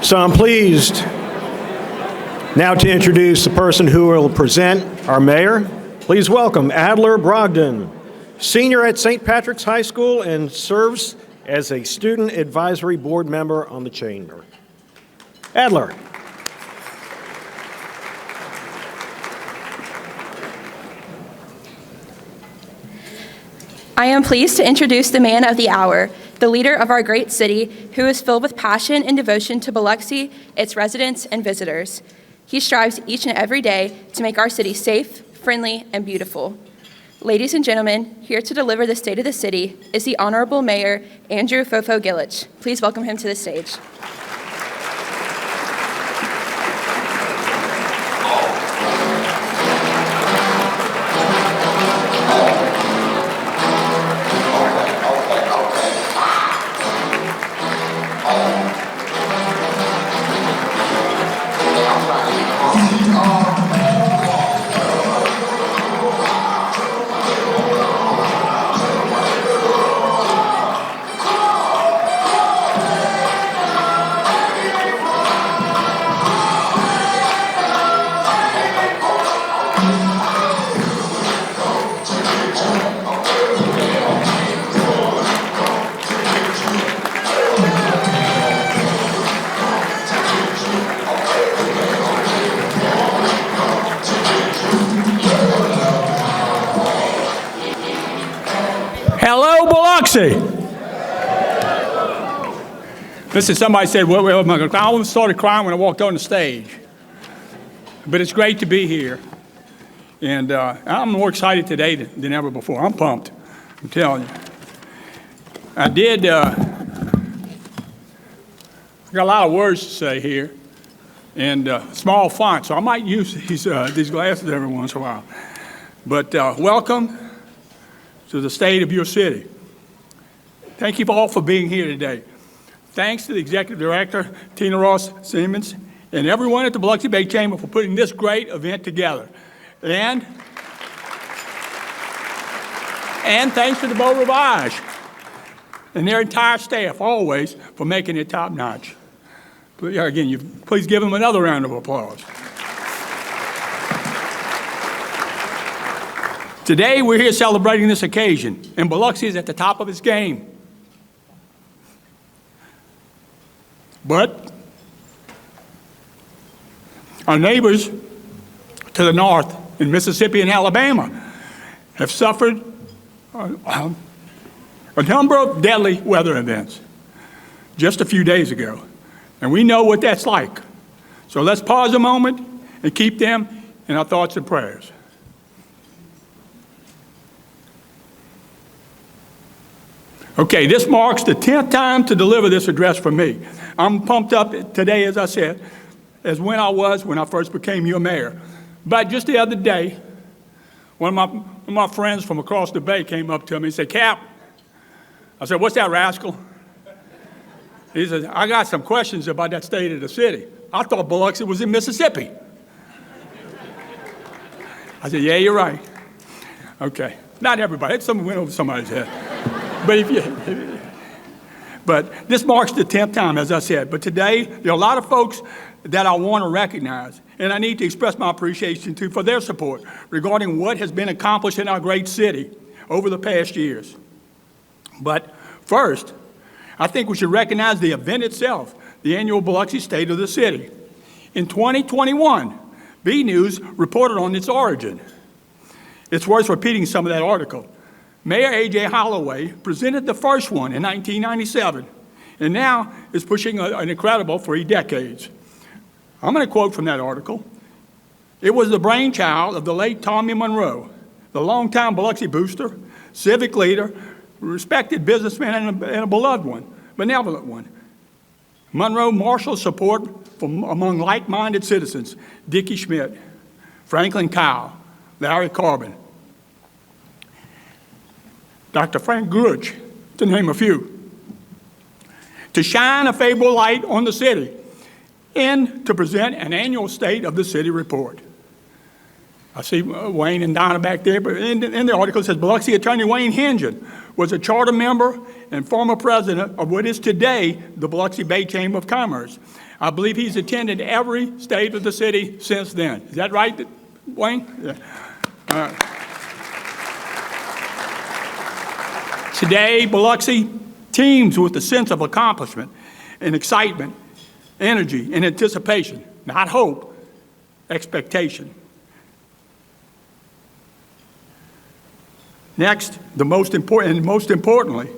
So I'm pleased now to introduce the person who will present our mayor. Please welcome Adler Brogdon, senior at St. Patrick's High School and serves as a student advisory board member on the chamber. Adler. I am pleased to introduce the man of the hour, the leader of our great city, who is filled with passion and devotion to Biloxi, its residents, and visitors. He strives each and every day to make our city safe, friendly, and beautiful. Ladies and gentlemen, here to deliver the state of the city is the Honorable Mayor, Andrew Fofo Gillich. Please welcome him to the stage. Hello, Biloxi. Listen, somebody said, well, I almost started crying when I walked on the stage. But it's great to be here. And I'm more excited today than ever before. I'm pumped, I'm telling you. I got a lot of words to say here, and small font, so I might use these glasses every once in a while. But welcome to the state of your city. Thank you all for being here today. Thanks to the Executive Director, Tina Ross Simmons, and everyone at the Biloxi Bay Chamber for putting this great event together. And thanks to the Beau Rivage and their entire staff, always, for making it top-notch. Again, please give them another round of applause. Today, we're here celebrating this occasion, and Biloxi is at the top of its game. But our neighbors to the north in Mississippi and Alabama have suffered a number of deadly weather events just a few days ago, and we know what that's like. So let's pause a moment and keep them in our thoughts and prayers. Okay, this marks the 10th time to deliver this address from me. I'm pumped up today, as I said, as when I first became your mayor. But just the other day, one of my friends from across the bay came up to me and said, "Cap," I said, "What's that, rascal?" He said, "I got some questions about that state of the city. I thought Biloxi was in Mississippi." I said, "Yeah, you're right." Okay, not everybody. Something went over somebody's head. But this marks the 10th time, as I said. But today, there are a lot of folks that I want to recognize, and I need to express my appreciation to for their support regarding what has been accomplished in our great city over the past years. But first, I think we should recognize the event itself, the annual Biloxi State of the City. In 2021, B News reported on its origin. It's worth repeating some of that article. Mayor A.J. Holloway presented the first one in 1997, and now is pushing an incredible 3 decades. I'm going to quote from that article. "It was the brainchild of the late Tommy Monroe, the longtime Biloxi booster, civic leader, respected businessman, and a beloved one, benevolent one. Monroe marshaled support from among like-minded citizens, Dickie Schmidt, Franklin Kyle, Larry Carbon, Dr. Frank Gurich, to name a few, to shine a favorable light on the city and to present an annual State of the City report." I see Wayne and Donna back there, but in the article it says Biloxi Attorney Wayne Hengen was a charter member and former president of what is today the Biloxi Bay Chamber of Commerce. I believe he's attended every state of the city since then. Is that right, Wayne? Yeah. All right. Today, Biloxi teems with a sense of accomplishment and excitement, energy, and anticipation, not hope, expectation. Next, most importantly,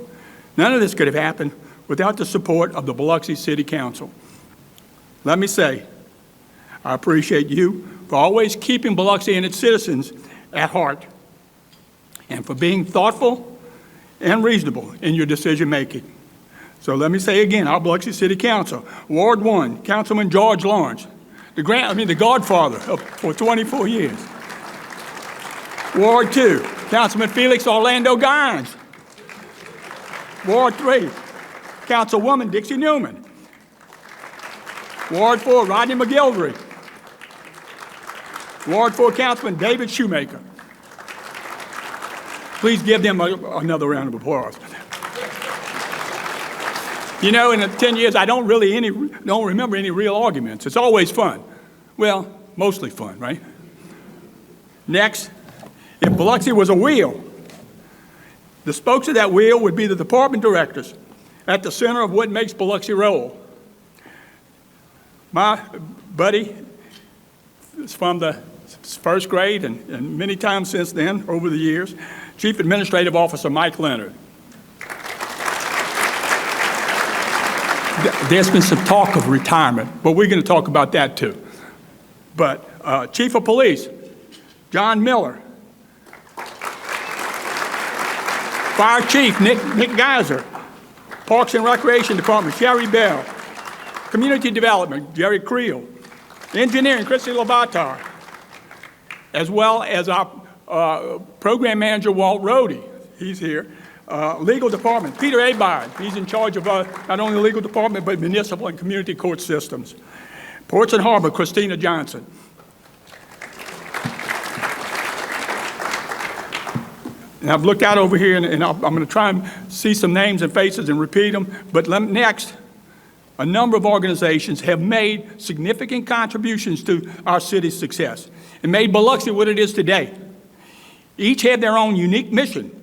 none of this could have happened without the support of the Biloxi City Council. Let me say, I appreciate you for always keeping Biloxi and its citizens at heart, and for being thoughtful and reasonable in your decision-making. So let me say again, our Biloxi City Council, Ward 1, Councilman George Lawrence, the godfather for 24 years. Ward 2, Councilman Felix Orlando Gines. Ward 3, Councilwoman Dixie Newman. Ward 4, Rodney McGilvery. Ward 4, Councilman David Shoemaker. Please give them another round of applause. You know, in the 10 years, I don't remember any real arguments. It's always fun. Well, mostly fun, right? Next, if Biloxi was a wheel, the spokes of that wheel would be the department directors at the center of what makes Biloxi roll. My buddy is from the first grade and many times since then, over the years, Chief Administrative Officer Mike Leonard. There's been some talk of retirement, but we're going to talk about that too. But Chief of Police, John Miller. Fire Chief, Nick Geiser. Parks and Recreation Department, Sherry Bell. Community Development, Jerry Creel. Engineering, Christy Lovatar. As well as our Program Manager, Walt Rohde. He's here. Legal Department, Peter Abide. He's in charge of not only the legal department, but municipal and community court systems. Ports and Harbor, Christina Johnson. And I've looked out over here, and I'm going to try and see some names and faces and repeat them. But next, a number of organizations have made significant contributions to our city's success and made Biloxi what it is today. Each have their own unique mission,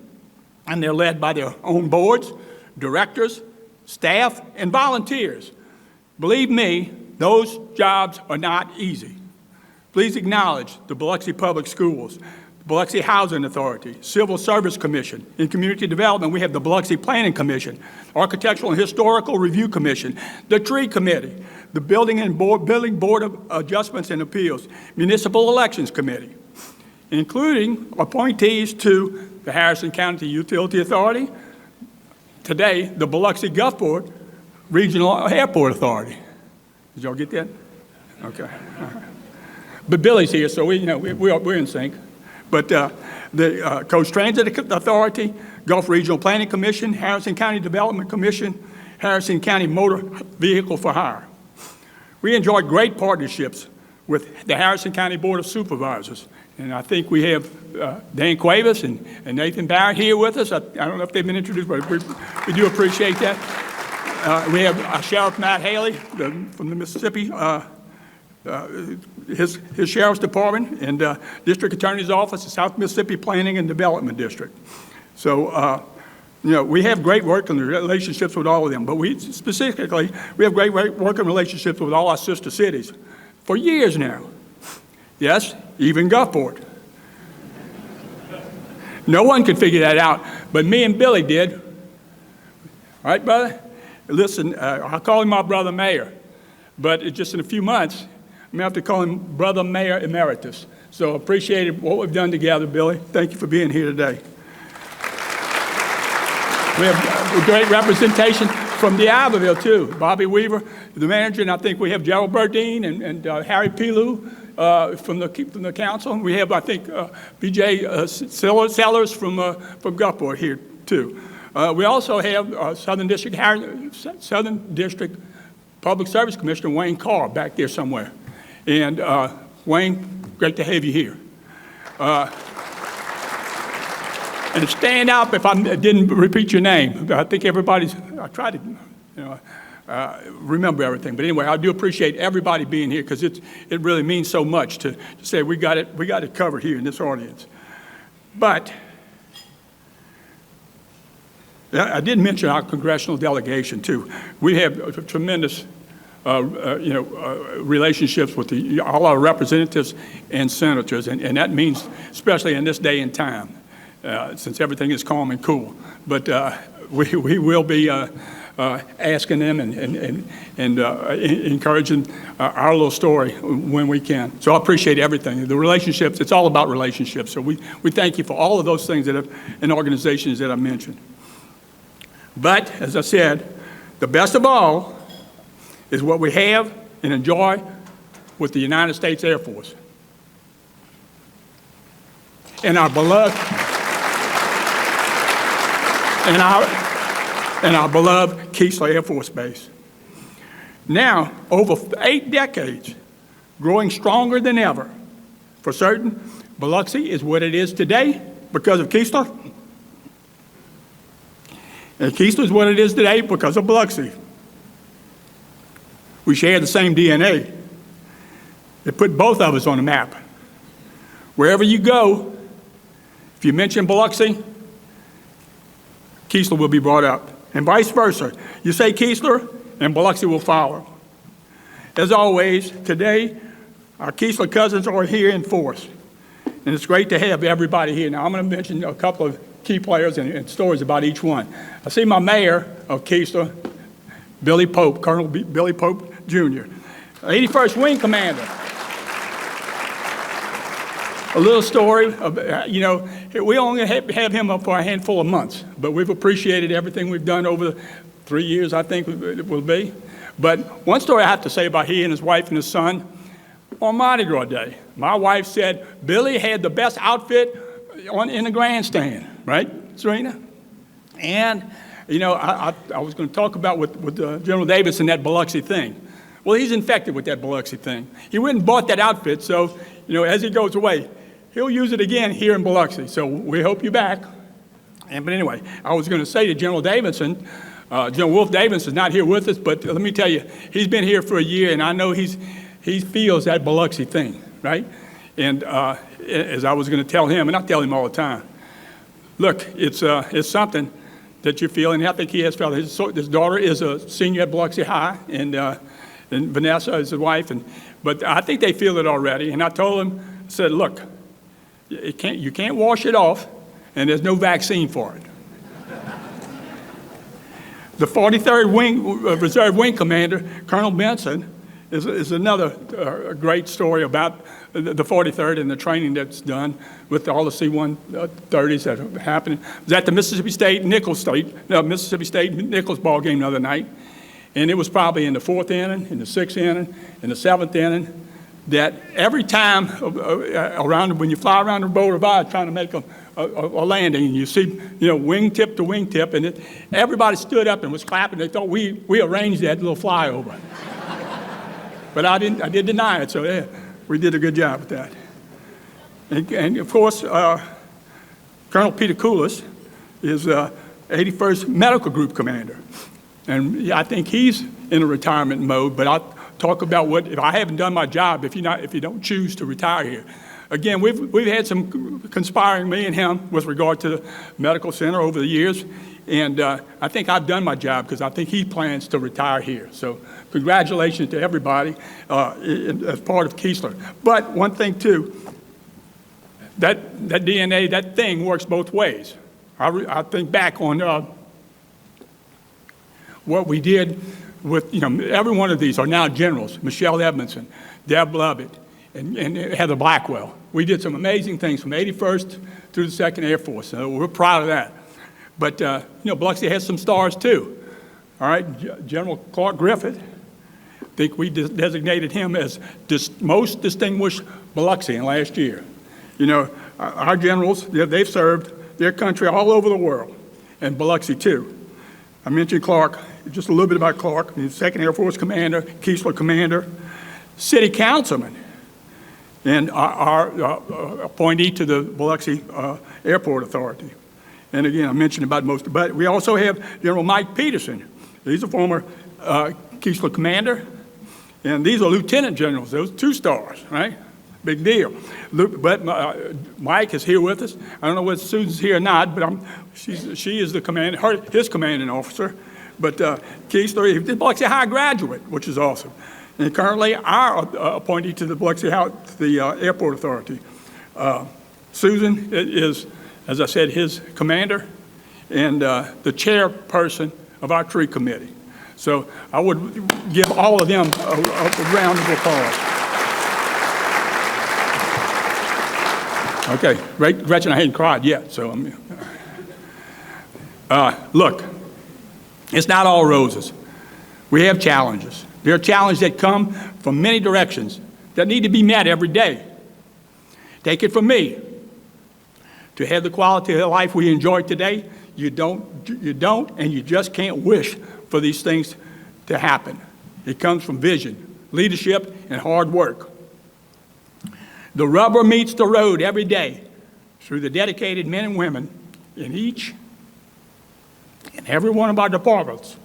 and they're led by their own boards, directors, staff, and volunteers. Believe me, those jobs are not easy. Please acknowledge the Biloxi Public Schools, the Biloxi Housing Authority, Civil Service Commission. In community development, we have the Biloxi Planning Commission, Architectural and Historical Review Commission, the Tree Committee, the Building Board of Adjustments and Appeals, Municipal Elections Committee, including appointees to the Harrison County Utility Authority, today the Biloxi Gulfport Regional Airport Authority. Did y'all get that? Okay. But Billy's here, so we're in sync. But the Coast Transit Authority, Gulf Regional Planning Commission, Harrison County Development Commission, Harrison County Motor Vehicle for Hire. We enjoyed great partnerships with the Harrison County Board of Supervisors. And I think we have Dan Cuevas and Nathan Barrett here with us. I don't know if they've been introduced, but we do appreciate that. We have Sheriff Matt Haley from the Mississippi, his Sheriff's Department, and District Attorney's Office, the South Mississippi Planning and Development District. So, we have great working relationships with all of them, but we have great working relationships with all our sister cities for years now. Yes, even Gulfport. No one could figure that out, but me and Billy did. All right, brother? Listen, I call him my brother mayor, but just in a few months, I'm going to have to call him Brother Mayor Emeritus. So appreciate what we've done together, Billy. Thank you for being here today. We have a great representation from the Iberville, too. Bobby Weaver, the manager, and I think we have Gerald Burdine and Harry Pilou from the council. We have, I think, B.J. Sellers from Gulfport here, too. We also have Southern District Public Service Commissioner Wayne Carr back there somewhere. And Wayne, great to have you here. And stand up if I didn't repeat your name. I think I tried to, remember everything. But anyway, I do appreciate everybody being here because it really means so much to say we got it covered here in this audience. But I did mention our congressional delegation too. We have tremendous relationships with all our representatives and senators, and that means especially in this day and time, since everything is calm and cool. But we will be asking them and encouraging our little story when we can. So I appreciate everything. The relationships, it's all about relationships. So we thank you for all of those things and organizations that I mentioned. But as I said, the best of all is what we have and enjoy with the United States Air Force and our beloved Keesler Air Force Base. Now, over 8 decades, growing stronger than ever. For certain, Biloxi is what it is today because of Keesler. And Keesler is what it is today because of Biloxi. We share the same DNA. It put both of us on the map. Wherever you go, if you mention Biloxi, Keesler will be brought up, and vice versa. You say Keesler, and Biloxi will follow. As always, today, our Keesler cousins are here in force, and it's great to have everybody here. Now, I'm going to mention a couple of key players and stories about each one. I see my mayor of Keesler, Billy Pope, Colonel Billy Pope Jr., 81st Wing Commander. A little story of, we only have him up for a handful of months, but we've appreciated everything we've done over the 3 years, I think it will be. But one story I have to say about he and his wife and his son, on Mardi Gras Day, my wife said Billy had the best outfit in the grandstand, right, Serena? And, I was going to talk about with General Davis and that Biloxi thing. Well, he's infected with that Biloxi thing. He went and bought that outfit, so, as he goes away, he'll use it again here in Biloxi. So we hope you're back. But anyway, I was going to say to General Davidson, General Wolf Davis is not here with us, but let me tell you, he's been here for a year, and I know he feels that Biloxi thing, right? And as I was going to tell him, and I tell him all the time, look, it's something that you feel, and I think he has felt. His daughter is a senior at Biloxi High, and Vanessa is his wife, but I think they feel it already. And I told him, I said, look, you can't wash it off, and there's no vaccine for it. The 43rd Reserve Wing Commander, Colonel Benson, is another great story about the 43rd and the training that's done with all the C-130s that are happening. I was at the Mississippi State Nichols ball game the other night, and it was probably in the 4th inning, in the 6th inning, in the 7th inning, that every time when you fly around the Beau Rivage trying to make a landing, and you see, wingtip to wingtip, and everybody stood up and was clapping. They thought we arranged that little flyover. But I did deny it, so yeah, we did a good job with that. And of course, Colonel Peter Koulis is 81st Medical Group Commander. And I think he's in a retirement mode, but I'll talk about if I haven't done my job, if you don't choose to retire here. Again, we've had some conspiring, me and him, with regard to the medical center over the years, and I think I've done my job because I think he plans to retire here. So congratulations to everybody as part of Keesler. But one thing too, that DNA, that thing works both ways. I think back on what we did with, every one of these are now generals, Michelle Edmondson, Deb Lovett, and Heather Blackwell. We did some amazing things from 81st through the 2nd Air Force, so we're proud of that. But, Biloxi has some stars too. All right, General Clark Griffith, I think we designated him as most distinguished Biloxian last year. Our generals, they've served their country all over the world, and Biloxi too. I mentioned Clark, just a little bit about Clark. He's 2nd Air Force Commander, Keesler Commander, City Councilman, and our appointee to the Biloxi Airport Authority. And again, I mentioned about most, but we also have General Mike Peterson. He's a former Keesler Commander, and these are lieutenant generals. Those 2 stars, right? Big deal. But Mike is here with us. I don't know whether Susan's here or not, but she is the commander, his commanding officer. But Keesler is the Biloxi High graduate, which is awesome. And currently our appointee to the Biloxi Airport Authority. Susan is, as I said, his commander and the chairperson of our tree committee. So I would give all of them a round of applause. Okay, Gretchen, I hadn't cried yet, so look, it's not all roses. We have challenges. There are challenges that come from many directions that need to be met every day. Take it from me. To have the quality of life we enjoy today, you don't, and you just can't wish for these things to happen. It comes from vision, leadership, and hard work. The rubber meets the road every day through the dedicated men and women in each and every one of our departments.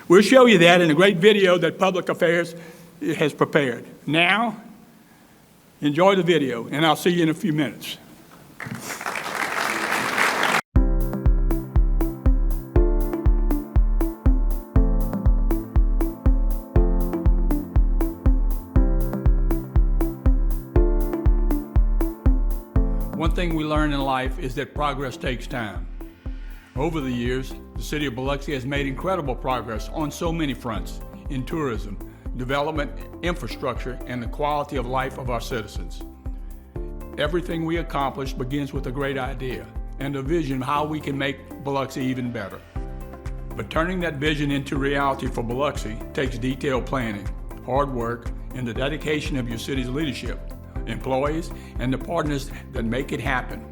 We'll show you that in a great video that Public Affairs has prepared. Now, enjoy the video, and I'll see you in a few minutes. One thing we learn in life is that progress takes time. Over the years, the city of Biloxi has made incredible progress on so many fronts in tourism, development, infrastructure, and the quality of life of our citizens. Everything we accomplish begins with a great idea and a vision of how we can make Biloxi even better. But turning that vision into reality for Biloxi takes detailed planning, hard work, and the dedication of your city's leadership, employees, and the partners that make it happen.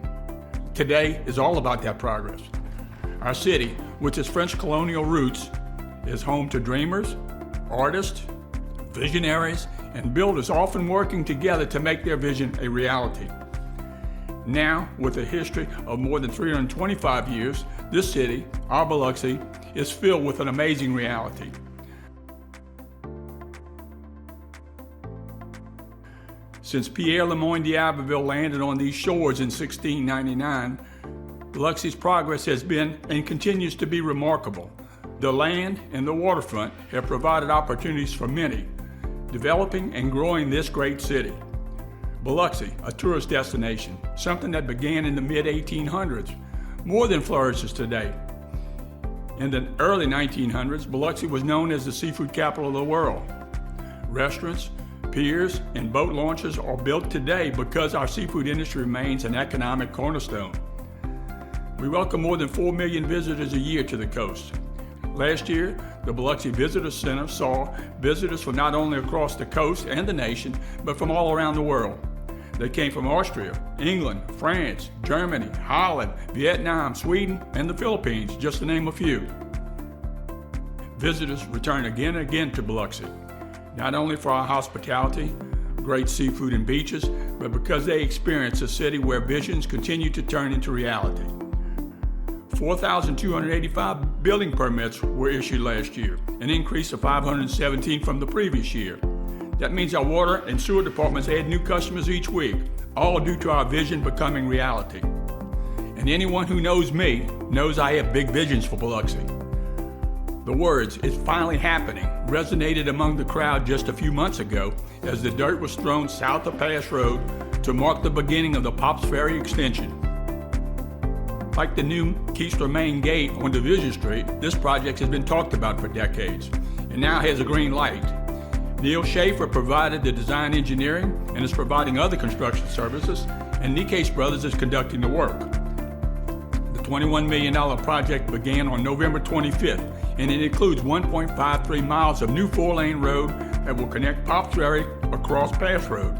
Today is all about that progress. Our city, with its French colonial roots, is home to dreamers, artists, visionaries, and builders often working together to make their vision a reality. Now, with a history of more than 325 years, this city, our Biloxi, is filled with an amazing reality. Since Pierre Lemoyne d'Iberville landed on these shores in 1699, Biloxi's progress has been and continues to be remarkable. The land and the waterfront have provided opportunities for many, developing and growing this great city. Biloxi, a tourist destination, something that began in the mid-1800s, more than flourishes today. In the early 1900s, Biloxi was known as the seafood capital of the world. Restaurants, piers, and boat launches are built today because our seafood industry remains an economic cornerstone. We welcome more than 4 million visitors a year to the coast. Last year, the Biloxi Visitor Center saw visitors from not only across the coast and the nation, but from all around the world. They came from Austria, England, France, Germany, Holland, Vietnam, Sweden, and the Philippines, just to name a few. Visitors return again and again to Biloxi, not only for our hospitality, great seafood and beaches, but because they experience a city where visions continue to turn into reality. 4,285 building permits were issued last year, an increase of 517 from the previous year. That means our water and sewer departments add new customers each week, all due to our vision becoming reality. And anyone who knows me knows I have big visions for Biloxi. The words, "It's finally happening," resonated among the crowd just a few months ago as the dirt was thrown south of Pass Road to mark the beginning of the Pops Ferry extension. Like the new Keesler Main Gate on Division Street, this project has been talked about for decades and now has a green light. Neil Schaefer provided the design engineering and is providing other construction services, and Nikkei's Brothers is conducting the work. The $21 million project began on November 25th, and it includes 1.53 miles of new 4-lane road that will connect Pops Ferry across Pass Road,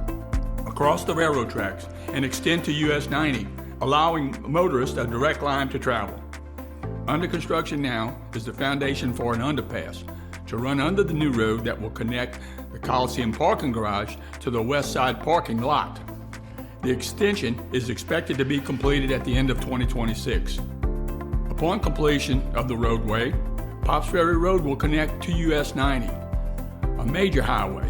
across the railroad tracks, and extend to US 90, allowing motorists a direct line to travel. Under construction now is the foundation for an underpass to run under the new road that will connect the Coliseum parking garage to the west side parking lot. The extension is expected to be completed at the end of 2026. Upon completion of the roadway, Pops Ferry Road will connect to US 90, a major highway,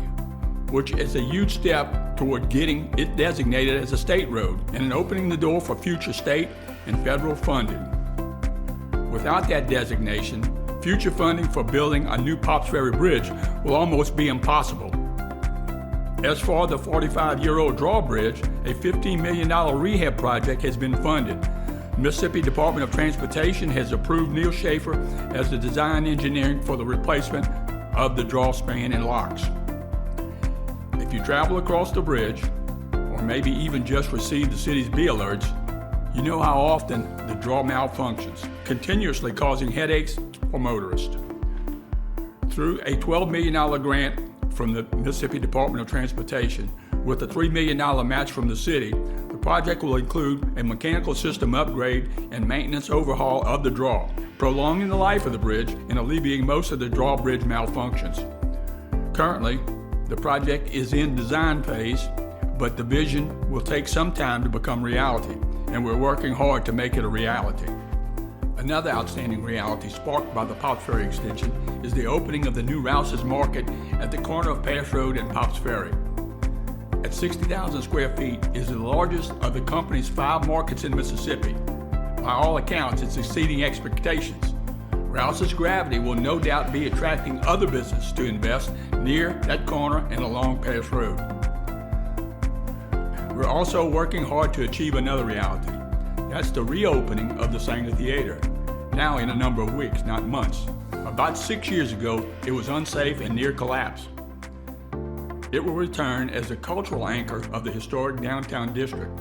which is a huge step toward getting it designated as a state road and opening the door for future state and federal funding. Without that designation, future funding for building a new Pops Ferry Bridge will almost be impossible. As for the 45-year-old drawbridge, a $15 million rehab project has been funded. Mississippi Department of Transportation has approved Neil Schaefer as the design engineering for the replacement of the draw span and locks. If you travel across the bridge, or maybe even just receive the city's bee alerts, you know how often the draw malfunctions, continuously causing headaches for motorists. Through a $12 million grant from the Mississippi Department of Transportation, with a $3 million match from the city, the project will include a mechanical system upgrade and maintenance overhaul of the draw, prolonging the life of the bridge and alleviating most of the drawbridge malfunctions. Currently, the project is in design phase, but the vision will take some time to become reality, and we're working hard to make it a reality. Another outstanding reality sparked by the Pops Ferry extension is the opening of the new Rouse's Market at the corner of Pass Road and Pops Ferry. At 60,000 square feet, it is the largest of the company's 5 markets in Mississippi. By all accounts, it's exceeding expectations. Rouse's gravity will no doubt be attracting other businesses to invest near that corner and along Pass Road. We're also working hard to achieve another reality. That's the reopening of the Sanger Theater, now in a number of weeks, not months. About 6 years ago, it was unsafe and near collapse. It will return as a cultural anchor of the historic downtown district.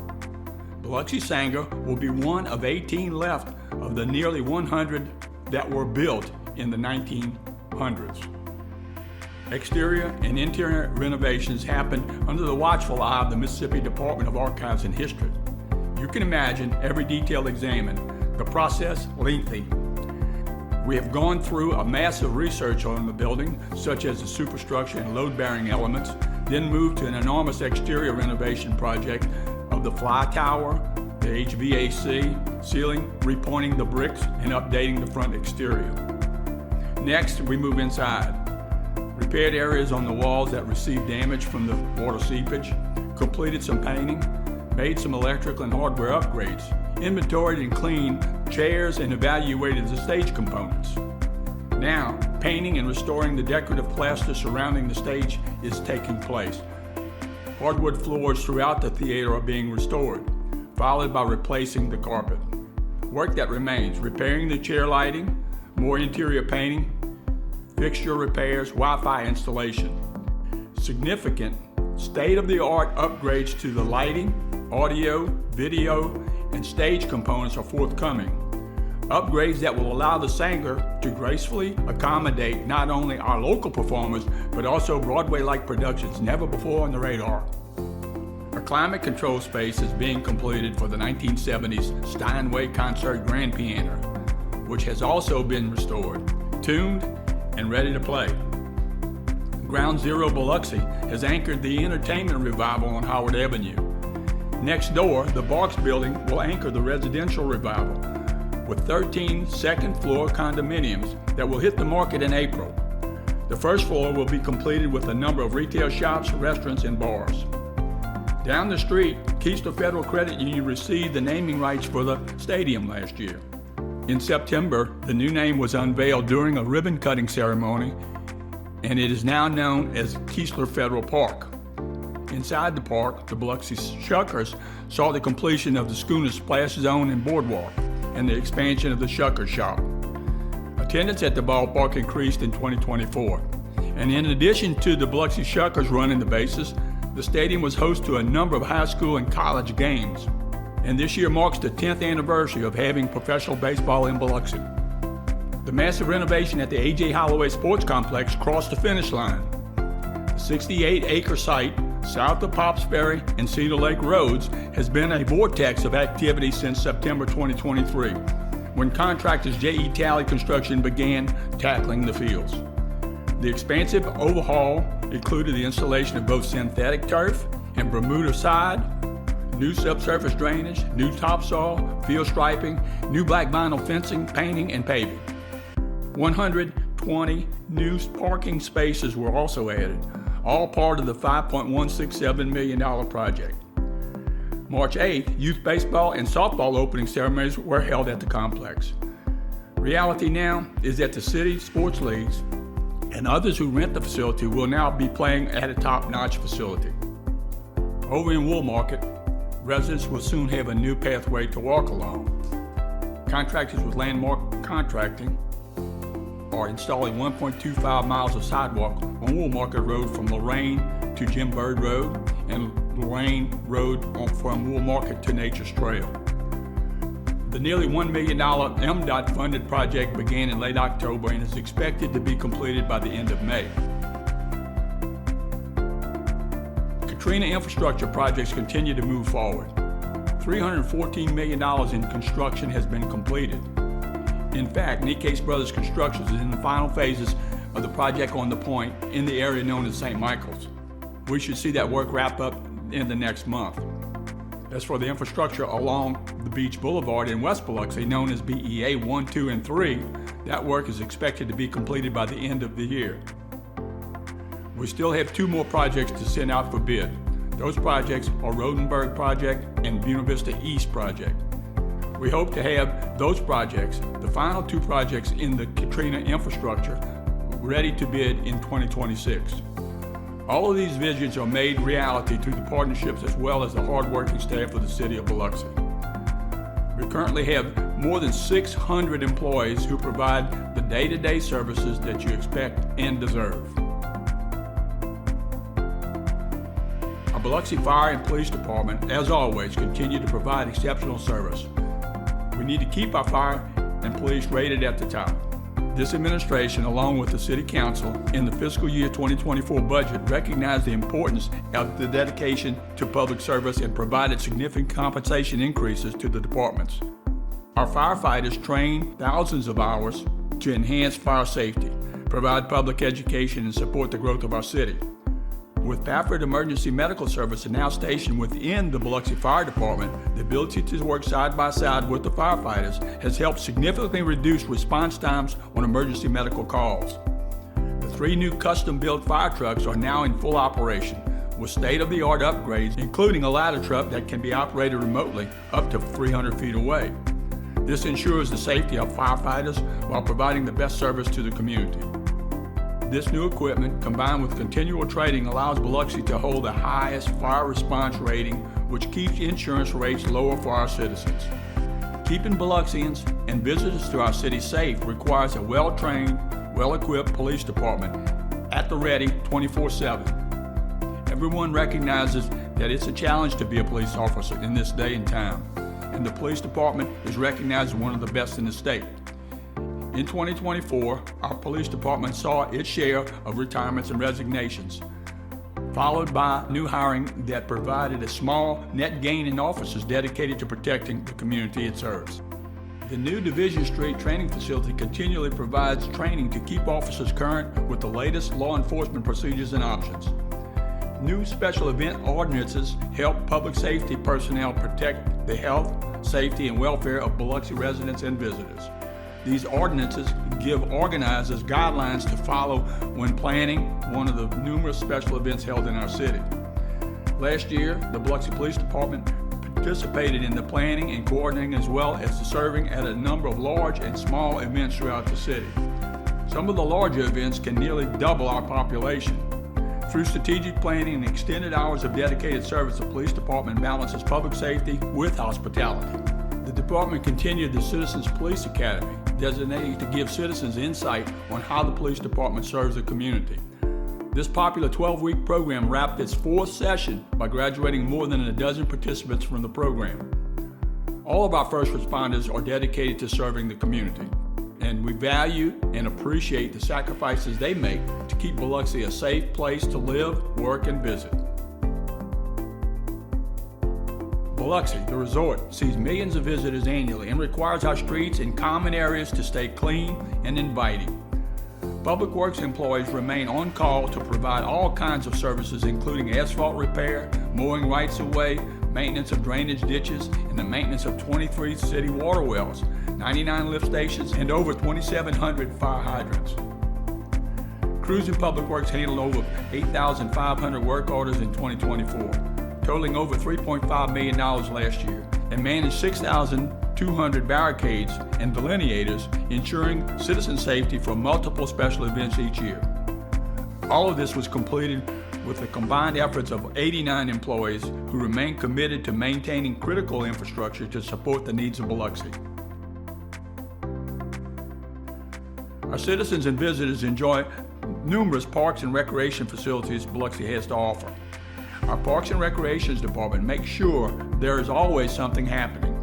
Biloxi Sanger will be one of 18 left of the nearly 100 that were built in the 1900s. Exterior and interior renovations happened under the watchful eye of the Mississippi Department of Archives and History. You can imagine every detail examined, the process lengthy. We have gone through a massive research on the building, such as the superstructure and load-bearing elements, then moved to an enormous exterior renovation project of the fly tower, the HVAC, ceiling, repointing the bricks, and updating the front exterior. Next, we move inside. Repaired areas on the walls that received damage from the water seepage, completed some painting, made some electrical and hardware upgrades, inventoried and cleaned chairs, and evaluated the stage components. Now, painting and restoring the decorative plaster surrounding the stage is taking place. Hardwood floors throughout the theater are being restored, followed by replacing the carpet. Work that remains: repairing the chair lighting, more interior painting, fixture repairs, Wi-Fi installation. Significant state-of-the-art upgrades to the lighting, audio, video, and stage components are forthcoming. Upgrades that will allow the Sanger to gracefully accommodate not only our local performers, but also Broadway-like productions never before on the radar. A climate control space is being completed for the 1970s Steinway concert grand piano, which has also been restored, tuned, and ready to play. Ground Zero Biloxi has anchored the entertainment revival on Howard Avenue. Next door, the Barks Building will anchor the residential revival, with 13 second-floor condominiums that will hit the market in April. The first floor will be completed with a number of retail shops, restaurants, and bars. Down the street, Keystone Federal Credit Union received the naming rights for the stadium last year. In September, the new name was unveiled during a ribbon-cutting ceremony, and it is now known as Keystone Federal Park. Inside the park, the Biloxi Shuckers saw the completion of the Schooner Splash Zone and Boardwalk, and the expansion of the Shucker Shop. Attendance at the ballpark increased in 2024. And in addition to the Biloxi Shuckers running the bases, the stadium was host to a number of high school and college games. And this year marks the 10th anniversary of having professional baseball in Biloxi. The massive renovation at the A.J. Holloway Sports Complex crossed the finish line. The 68-acre site south of Pops Ferry and Cedar Lake Roads has been a vortex of activity since September 2023, when contractors J.E. Talley Construction began tackling the fields. The expansive overhaul included the installation of both synthetic turf and Bermuda side, new subsurface drainage, new topsoil, field striping, new black vinyl fencing, painting, and paving. 120 new parking spaces were also added, all part of the $5.167 million project. March 8th, youth baseball and softball opening ceremonies were held at the complex. Reality now is that the city sports leagues and others who rent the facility will now be playing at a top-notch facility. Over in Wool Market, residents will soon have a new pathway to walk along. Contractors with Landmark Contracting are installing 1.25 miles of sidewalk on Wool Market Road from Lorraine to Jim Bird Road and Lorraine Road from Wool Market to Nature's Trail. The nearly $1 million MDOT funded project began in late October and is expected to be completed by the end of May. Katrina infrastructure projects continue to move forward. $314 million in construction has been completed. In fact, Nikkei's Brothers Construction is in the final phases of the project on the point in the area known as St. Michael's. We should see that work wrap up in the next month. As for the infrastructure along the Beach Boulevard in West Biloxi, known as BEA 1, 2, and 3, that work is expected to be completed by the end of the year. We still have 2 more projects to send out for bid. Those projects are Rodenberg Project and Buena Vista East Project. We hope to have those projects, the final 2 projects in the Katrina infrastructure, ready to bid in 2026. All of these visions are made reality through the partnerships as well as the hard-working staff of the city of Biloxi. We currently have more than 600 employees who provide the day-to-day services that you expect and deserve. Our Biloxi Fire and Police Department, as always, continue to provide exceptional service. We need to keep our fire and police rated at the top. This administration, along with the City Council, in the fiscal year 2024 budget, recognized the importance of the dedication to public service and provided significant compensation increases to the departments. Our firefighters train thousands of hours to enhance fire safety, provide public education, and support the growth of our city. With Pafford Emergency Medical Services now stationed within the Biloxi Fire Department, the ability to work side by side with the firefighters has helped significantly reduce response times on emergency medical calls. The 3 new custom-built fire trucks are now in full operation, with state-of-the-art upgrades, including a ladder truck that can be operated remotely up to 300 feet away. This ensures the safety of firefighters while providing the best service to the community. This new equipment, combined with continual training, allows Biloxi to hold the highest fire response rating, which keeps insurance rates lower for our citizens. Keeping Biloxians and visitors to our city safe requires a well-trained, well-equipped police department at the ready 24/7. Everyone recognizes that it's a challenge to be a police officer in this day and time, and the police department is recognized as one of the best in the state. In 2024, our police department saw its share of retirements and resignations, followed by new hiring that provided a small net gain in officers dedicated to protecting the community it serves. The new Division Street training facility continually provides training to keep officers current with the latest law enforcement procedures and options. New special event ordinances help public safety personnel protect the health, safety, and welfare of Biloxi residents and visitors. These ordinances give organizers guidelines to follow when planning one of the numerous special events held in our city. Last year, the Biloxi Police Department participated in the planning and coordinating as well as serving at a number of large and small events throughout the city. Some of the larger events can nearly double our population. Through strategic planning and extended hours of dedicated service, the police department balances public safety with hospitality. The department continued the Citizens Police Academy, designated to give citizens insight on how the police department serves the community. This popular 12-week program wrapped its 4th session by graduating more than a dozen participants from the program. All of our first responders are dedicated to serving the community, and we value and appreciate the sacrifices they make to keep Biloxi a safe place to live, work, and visit. Biloxi, the resort, sees millions of visitors annually and requires our streets and common areas to stay clean and inviting. Public Works employees remain on call to provide all kinds of services, including asphalt repair, mowing rights-of-way, maintenance of drainage ditches, and the maintenance of 23 city water wells. 99 lift stations, and over 2,700 fire hydrants. Crews in Public Works handled over 8,500 work orders in 2024, totaling over $3.5 million last year, and managed 6,200 barricades and delineators, ensuring citizen safety for multiple special events each year. All of this was completed with the combined efforts of 89 employees who remain committed to maintaining critical infrastructure to support the needs of Biloxi. Our citizens and visitors enjoy numerous parks and recreation facilities Biloxi has to offer. Our Parks and Recreations Department makes sure there is always something happening.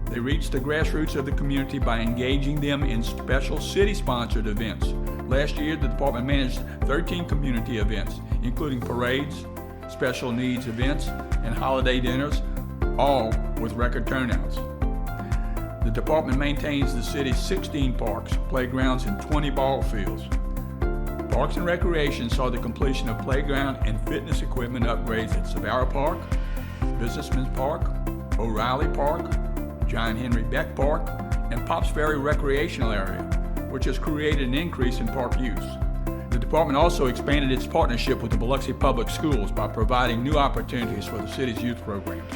They reach the grassroots of the community by engaging them in special city-sponsored events. Last year, the department managed 13 community events, including parades, special needs events, and holiday dinners, all with record turnouts. The department maintains the city's 16 parks, playgrounds, and 20 ball fields. Parks and Recreation saw the completion of playground and fitness equipment upgrades at Savara Park, Businessman's Park, O'Reilly Park, John Henry Beck Park, and Pops Ferry Recreational Area, which has created an increase in park use. The department also expanded its partnership with the Biloxi Public Schools by providing new opportunities for the city's youth programs.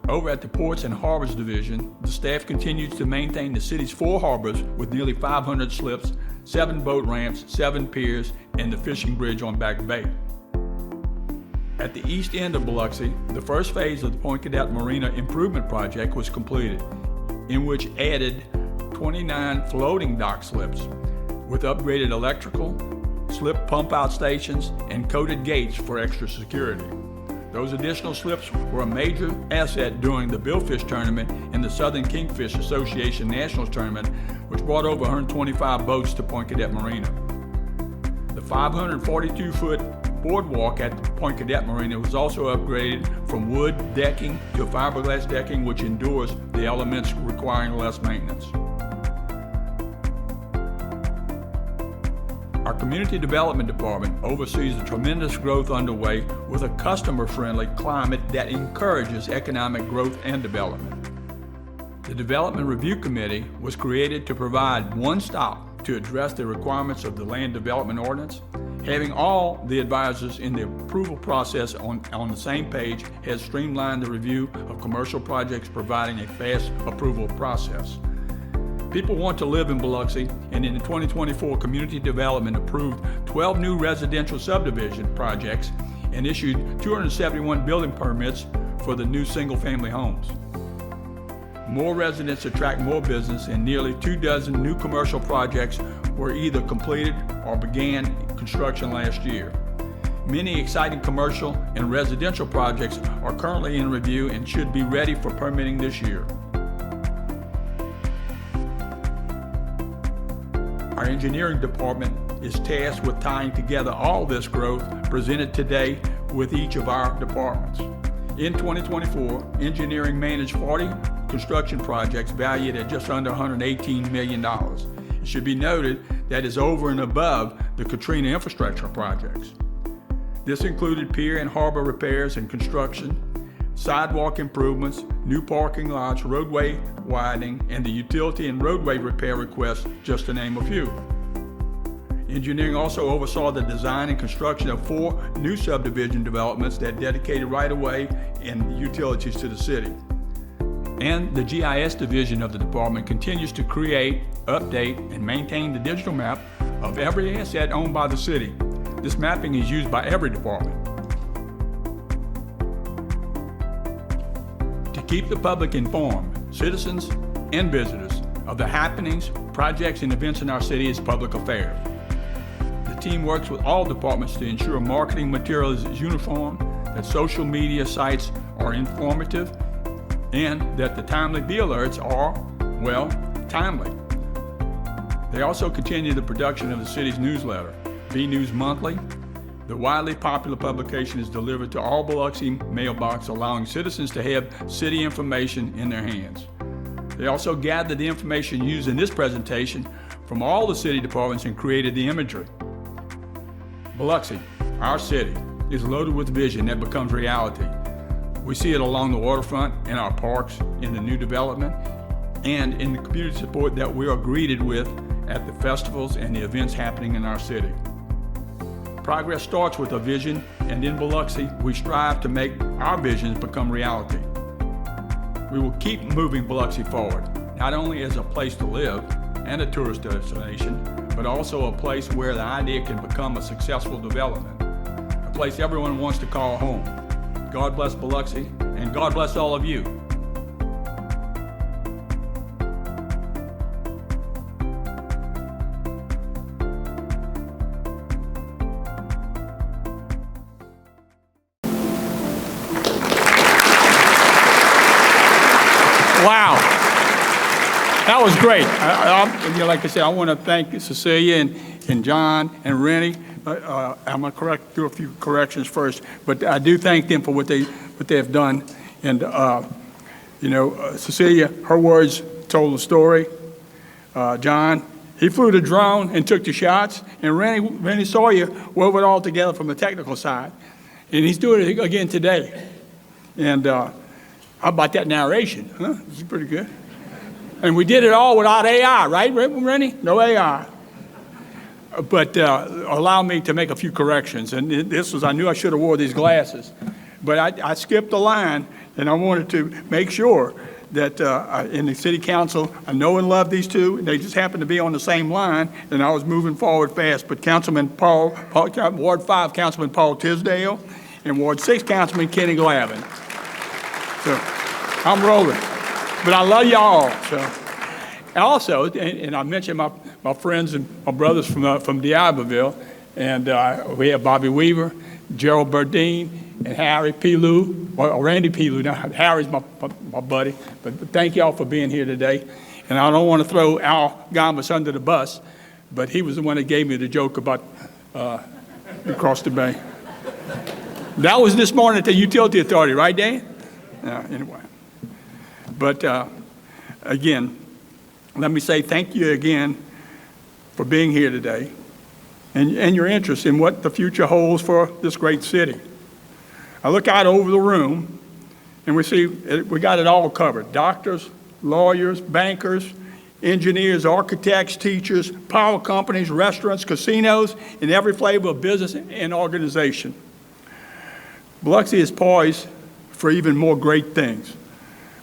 Over at the Ports and Harbors Division, the staff continues to maintain the city's 4 harbors with nearly 500 slips, 7 boat ramps, 7 piers, and the fishing bridge on Back Bay. At the east end of Biloxi, the first phase of the Point Cadet Marina Improvement Project was completed, in which added 29 floating dock slips with upgraded electrical, slip pump-out stations, and coated gates for extra security. Those additional slips were a major asset during the Billfish Tournament and the Southern Kingfish Association Nationals Tournament, which brought over 125 boats to Point Cadet Marina. The 542-foot boardwalk at Point Cadet Marina was also upgraded from wood decking to fiberglass decking, which endures the elements requiring less maintenance. Our Community Development Department oversees the tremendous growth underway with a customer-friendly climate that encourages economic growth and development. The Development Review Committee was created to provide one stop to address the requirements of the Land Development Ordinance. Having all the advisors in the approval process on the same page has streamlined the review of commercial projects, providing a fast approval process. People want to live in Biloxi, and in the 2024 Community Development approved 12 new residential subdivision projects and issued 271 building permits for the new single-family homes. More residents attract more business, and nearly 24 new commercial projects were either completed or began construction last year. Many exciting commercial and residential projects are currently in review and should be ready for permitting this year. Our engineering department is tasked with tying together all this growth presented today with each of our departments. In 2024, engineering managed 40 construction projects valued at just under $118 million. It should be noted that is over and above the Katrina infrastructure projects. This included pier and harbor repairs and construction, sidewalk improvements, new parking lots, roadway widening, and the utility and roadway repair requests, just to name a few. Engineering also oversaw the design and construction of 4 new subdivision developments that dedicated right-of-way and utilities to the city. And the GIS division of the department continues to create, update, and maintain the digital map of every asset owned by the city. This mapping is used by every department. To keep the public informed, citizens and visitors, of the happenings, projects, and events in our city is Public Affairs. The team works with all departments to ensure marketing material is uniform, that social media sites are informative, and that the timely bee alerts are, well, timely. They also continue the production of the city's newsletter, Bee News Monthly. The widely popular publication is delivered to all Biloxi mailbox, allowing citizens to have city information in their hands. They also gathered the information used in this presentation from all the city departments and created the imagery. Biloxi, our city, is loaded with vision that becomes reality. We see it along the waterfront, in our parks, in the new development, and in the community support that we are greeted with at the festivals and the events happening in our city. Progress starts with a vision, and in Biloxi, we strive to make our visions become reality. We will keep moving Biloxi forward, not only as a place to live and a tourist destination, but also a place where the idea can become a successful development, a place everyone wants to call home. God bless Biloxi, and God bless all of you. Wow, that was great. Like I said, I want to thank Cecilia and John and Rennie. I'm going to do a few corrections first, but I do thank them for what they have done. And Cecilia, her words told the story. John, he flew the drone and took the shots, and Rennie Sawyer wove it all together from the technical side, and he's doing it again today. And how about that narration? Huh? This is pretty good. And we did it all without AI, right, Rennie? No AI. But allow me to make a few corrections. And I knew I should have wore these glasses. But I skipped a line, and I wanted to make sure that in the city council, I know and love these two. They just happened to be on the same line, and I was moving forward fast. But Ward 5, Councilman Paul Tisdale, and Ward 6, Councilman Kenny Glavin. So I'm rolling, but I love y'all. So, and also, and I mentioned my friends and my brothers from D'Iberville, and we have Bobby Weaver, Gerald Burdine, and Harry P. Lou, or Randy P. Lou. Now, Harry's my buddy, but thank y'all for being here today. And I don't want to throw Al Gambas under the bus, but he was the one that gave me the joke about across the bay. That was this morning at the Utility Authority, right, Dan? Anyway, but again, let me say thank you again for being here today and your interest in what the future holds for this great city. I look out over the room and we see we got it all covered. Doctors, lawyers, bankers, engineers, architects, teachers, power companies, restaurants, casinos, and every flavor of business and organization. Biloxi is poised for even more great things.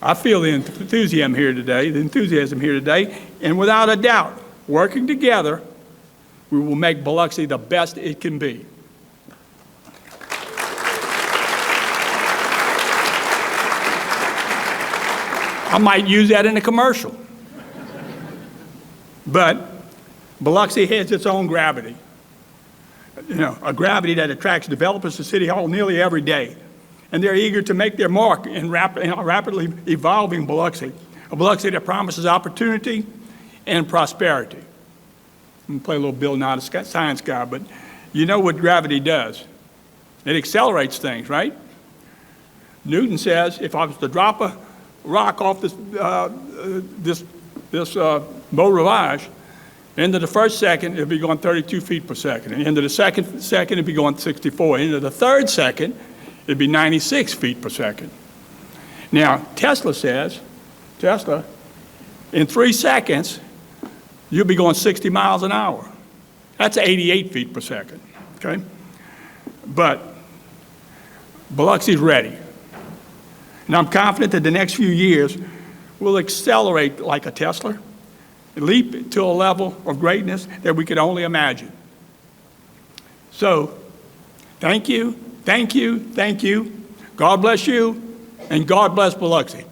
I feel the enthusiasm here today, and without a doubt, working together, we will make Biloxi the best it can be. I might use that in a commercial. But Biloxi has its own gravity. A gravity that attracts developers to City Hall nearly every day. And they're eager to make their mark in rapidly evolving Biloxi, a Biloxi that promises opportunity and prosperity. I'm going to play a little Bill Nye, the science guy, but you know what gravity does. It accelerates things, right? Newton says if I was to drop a rock off this beau rivage, into the first second, it'd be going 32 feet per second. And into the second second, it'd be going 64. Into the third second, it'd be 96 feet per second. Now, Tesla says, in 3 seconds, you'll be going 60 miles an hour. That's 88 feet per second, okay? But Biloxi's ready. And I'm confident that the next few years will accelerate like a Tesla, leap to a level of greatness that we could only imagine. So, thank you, thank you, thank you. God bless you, and God bless Biloxi.